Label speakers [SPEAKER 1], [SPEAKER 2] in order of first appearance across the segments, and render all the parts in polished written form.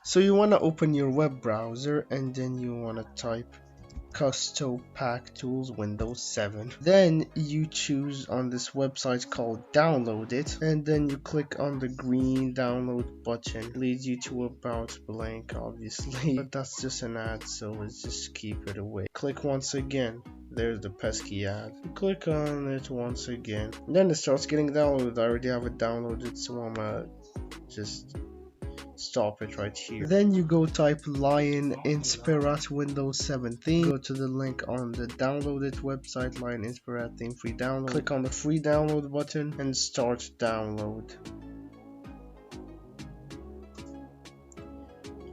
[SPEAKER 1] So you want to open your web browser and then you want to type Custom Pack Tools Windows 7. Then you choose on this website called Download It, and then you click on the green download button. It leads you to About Blank, obviously, but that's just an ad, so let's just keep it away. Click once again. There's the pesky ad. Click on it once again. Then it starts getting downloaded. I already have it downloaded, so I'm just stop it right here. Then you go type Lion Inspirat Windows 7 theme. Go to the link on the downloaded website, Lion Inspirat theme free download. Click on the free download button and start download.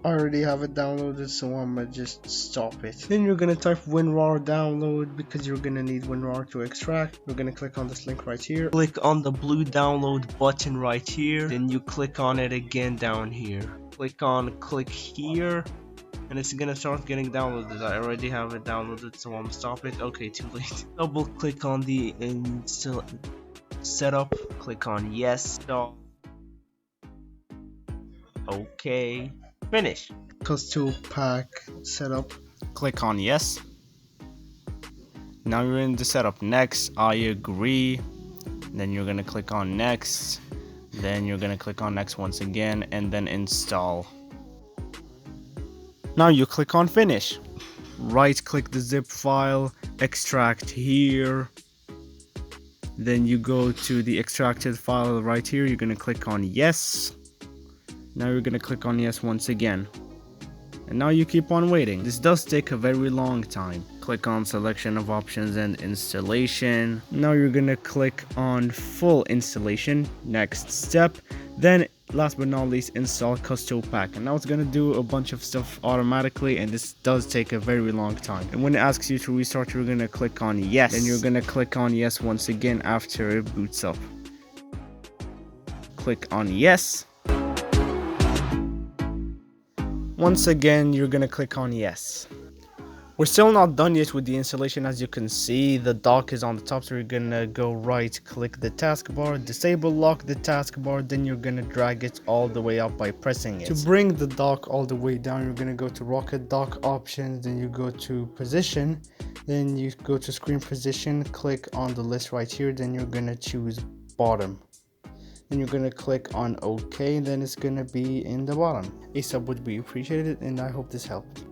[SPEAKER 1] I already have it downloaded, so I'ma just stop it. Then you're gonna type WinRAR download because you're gonna need WinRAR to extract. We're gonna click on this link right here. Click on the blue download button right here. Then you click on it again down here. Click here, and it's gonna start getting downloaded. I already have it downloaded, so I'm gonna stop it. Okay, too late. Double click on the install setup. Click on yes. Stop. Okay. Finish. Custom pack setup.
[SPEAKER 2] Click on yes. Now you're in the setup. Next, I agree. Then you're gonna click on next. Then you're gonna click on next once again, and then install. Now you click on finish. Right click the zip file, extract here. Then you go to the extracted file right here. You're gonna click on yes. Now you're gonna click on yes once again. And now you keep on waiting. This does take a very long time. Click on selection of options and installation. Now you're gonna click on full installation, next step. Then last but not least, install Custom Pack. And now it's gonna do a bunch of stuff automatically, and this does take a very long time. And when it asks you to restart, you're gonna click on yes. Then you're gonna click on yes once again after it boots up. Click on yes. Once again, you're gonna click on yes. We're still not done yet with the installation. As you can see, the dock is on the top, so you're gonna go right click the taskbar, disable lock the taskbar, then you're gonna drag it all the way up by pressing it. To bring the dock all the way down, you're gonna go to Rocket Dock options, then you go to position, then you go to screen position, click on the list right here, then you're gonna choose bottom. Then you're gonna click on OK, and then it's gonna be in the bottom. A sub would be appreciated, and I hope this helped.